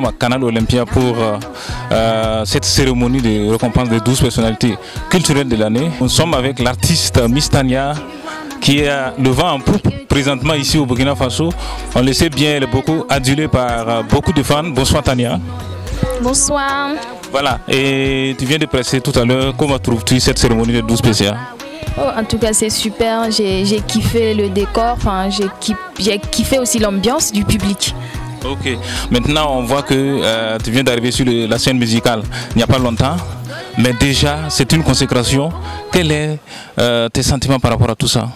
sommes à Canal Olympia pour cette cérémonie de récompense des 12 personnalités culturelles de l'année. Nous sommes avec l'artiste Miss Tania qui est le vent en poupe présentement ici au Burkina Faso. On le sait bien, elle est beaucoup adulée par beaucoup de fans. Bonsoir Tania. Bonsoir. Voilà, et tu viens de presser tout à l'heure. Comment trouves-tu cette cérémonie de 12 PCA? Oh, en tout cas, c'est super. J'ai kiffé le décor. Enfin, j'ai kiffé aussi l'ambiance du public. Ok. Maintenant, on voit que tu viens d'arriver sur la scène musicale il n'y a pas longtemps. Mais déjà, c'est une consécration. Quels sont tes sentiments par rapport à tout ça?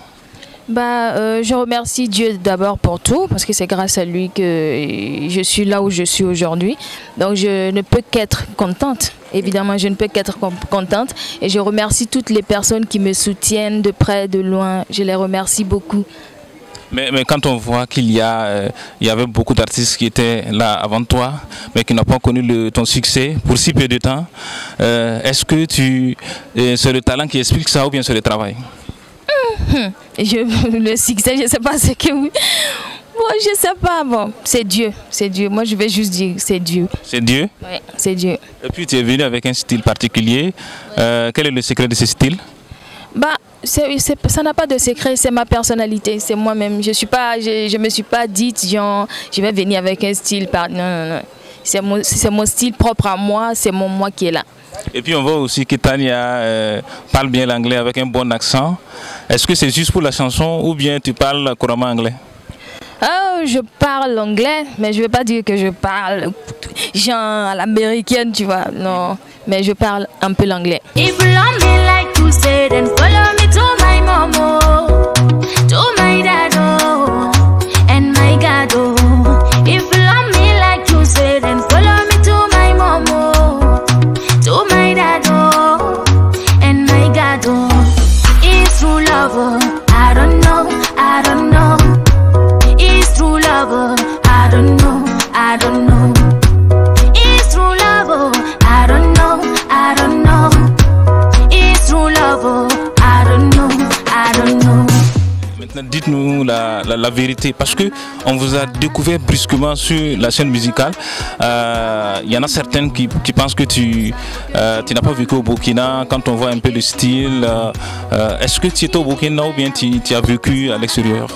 Je remercie Dieu d'abord pour tout, parce que c'est grâce à lui que je suis là où je suis aujourd'hui. Donc je ne peux qu'être contente. Évidemment, je ne peux qu'être contente. Et je remercie toutes les personnes qui me soutiennent de près, de loin. Je les remercie beaucoup. Mais quand on voit qu'il y avait beaucoup d'artistes qui étaient là avant toi, mais qui n'ont pas connu ton succès pour si peu de temps, est-ce que c'est le talent qui explique ça ou bien c'est le travail? Le succès, je ne sais pas ce que oui. Bon, je ne sais pas. Bon, c'est Dieu. C'est Dieu. Moi, je vais juste dire c'est Dieu. C'est Dieu? Oui, c'est Dieu. Et puis, tu es venu avec un style particulier. Quel est le secret de ce style? Ça n'a pas de secret, c'est ma personnalité, c'est moi-même. Je me suis pas dite, genre, je vais venir avec un style. Non. C'est mon style propre à moi, c'est mon moi qui est là. Et puis on voit aussi que Tania parle bien l'anglais avec un bon accent. Est-ce que c'est juste pour la chanson ou bien tu parles couramment anglais? Je parle anglais, mais je ne vais pas dire que je parle genre à l'américaine, tu vois. Non, mais je parle un peu l'anglais. Dites-nous la vérité, parce que on vous a découvert brusquement sur la scène musicale. Il y en a certaines qui pensent que tu n'as pas vécu au Burkina. Quand on voit un peu le style, est-ce que tu étais au Burkina ou bien tu as vécu à l'extérieur?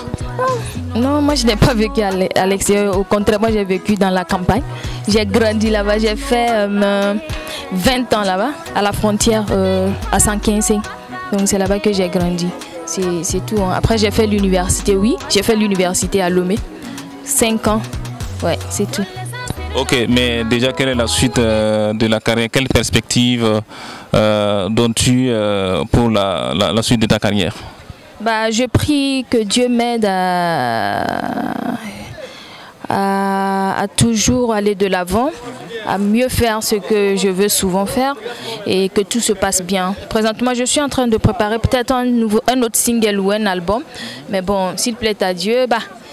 Non, moi je n'ai pas vécu à l'extérieur. Au contraire, moi j'ai vécu dans la campagne. J'ai grandi là-bas. J'ai fait 20 ans là-bas, à la frontière, à 115. Donc c'est là-bas que j'ai grandi. C'est tout. Hein. Après, j'ai fait l'université, oui. J'ai fait l'université à Lomé. 5 ans. Ouais, c'est tout. Ok, mais déjà, quelle est la suite de la carrière? Quelle perspective donnes-tu pour la suite de ta carrière? Je prie que Dieu m'aide à toujours aller de l'avant, à mieux faire ce que je veux souvent faire et que tout se passe bien. Présentement, je suis en train de préparer peut-être un autre single ou un album. Mais bon, s'il plaît à Dieu,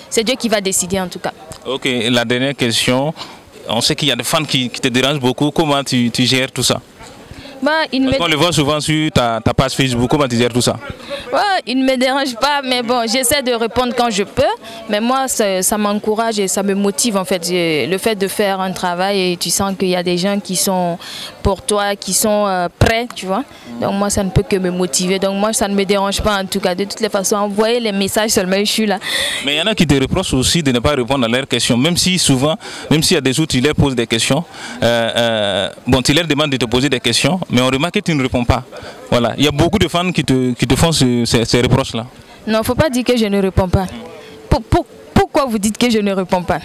c'est Dieu qui va décider en tout cas. Ok, la dernière question. On sait qu'il y a des fans qui te dérangent beaucoup. Comment tu gères tout ça? On le voit souvent sur ta page Facebook. Comment tu gères tout ça? Il ne me dérange pas, mais bon, j'essaie de répondre quand je peux. Mais moi, ça m'encourage et ça me motive en fait. Le fait de faire un travail et tu sens qu'il y a des gens qui sont pour toi, qui sont prêts, tu vois. Donc moi, ça ne peut que me motiver. Donc moi, ça ne me dérange pas en tout cas. De toutes les façons, envoyer les messages seulement, je suis là. Mais il y en a qui te reprochent aussi de ne pas répondre à leurs questions. Même si souvent, même s'il y a des jours, tu leur poses des questions. Tu leur demandes de te poser des questions. Mais on remarque que tu ne réponds pas. Voilà. Il y a beaucoup de fans qui te font ces reproches-là. Non, il ne faut pas dire que je ne réponds pas. Pourquoi vous dites que je ne réponds pas?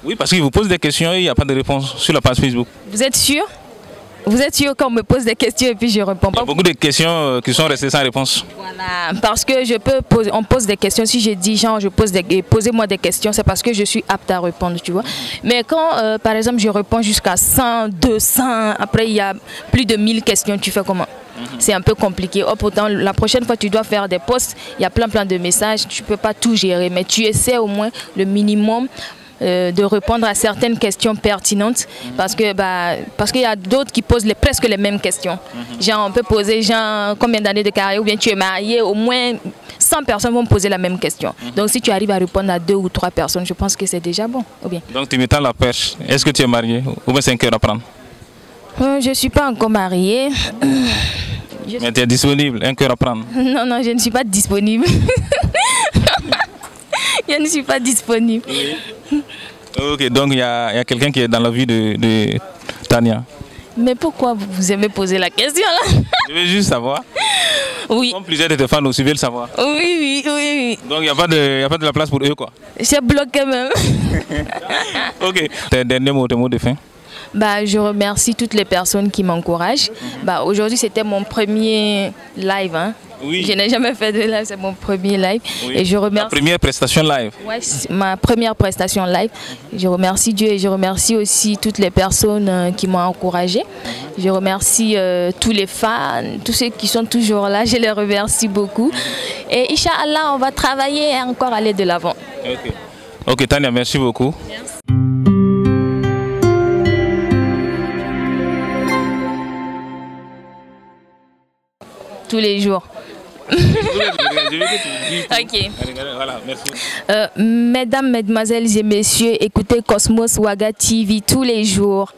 Oui, parce qu'ils vous posent des questions et il n'y a pas de réponse sur la page Facebook. Vous êtes sûr? Vous êtes sûr qu'on me pose des questions et puis je ne réponds pas? Il y a beaucoup de questions qui sont restées sans réponse. Voilà, parce que on pose des questions. Si je dis genre posez-moi des questions, c'est parce que je suis apte à répondre, tu vois. Mais quand par exemple je réponds jusqu'à 100, 200, après il y a plus de 1000 questions, tu fais comment? C'est un peu compliqué. Pourtant, la prochaine fois tu dois faire des posts, il y a plein de messages, tu ne peux pas tout gérer, mais tu essaies au moins le minimum de répondre à certaines questions pertinentes parce qu'il y a d'autres qui posent presque les mêmes questions. Genre, on peut poser genre, combien d'années de carrière ou bien tu es marié, au moins 100 personnes vont poser la même question. Donc si tu arrives à répondre à 2 ou 3 personnes, je pense que c'est déjà bon. Ou bien. Donc tu m'étends la perche. Est-ce que tu es marié ou bien c'est un cœur à prendre? Je ne suis pas encore mariée. Mais tu es disponible, un cœur à prendre? Non, non, je ne suis pas disponible. Je ne suis pas disponible. Ok, donc il y a quelqu'un qui est dans la vie de Tania. Mais pourquoi vous aimez poser la question là? Je veux juste savoir. Oui. Comme plusieurs de tes fans aussi veulent savoir. Oui, oui, oui, oui. Donc il n'y a pas de la place pour eux quoi. J'ai bloqué même. Ok. Tes derniers mots, tes mots de fin? Je remercie toutes les personnes qui m'encouragent. Aujourd'hui, c'était mon premier live. Hein. Oui. Je n'ai jamais fait de live, c'est mon premier live. Oui. Et je remercie... La première prestation live? Oui, ma première prestation live. Je remercie Dieu et je remercie aussi toutes les personnes qui m'ont encouragé. Je remercie tous les fans, tous ceux qui sont toujours là. Je les remercie beaucoup. Et Inch'Allah, on va travailler et encore aller de l'avant. Ok, Tania, merci beaucoup. Merci. Tous les jours. Ok. Voilà, merci. Mesdames, mesdemoiselles et messieurs, écoutez Cosmos Waga TV tous les jours.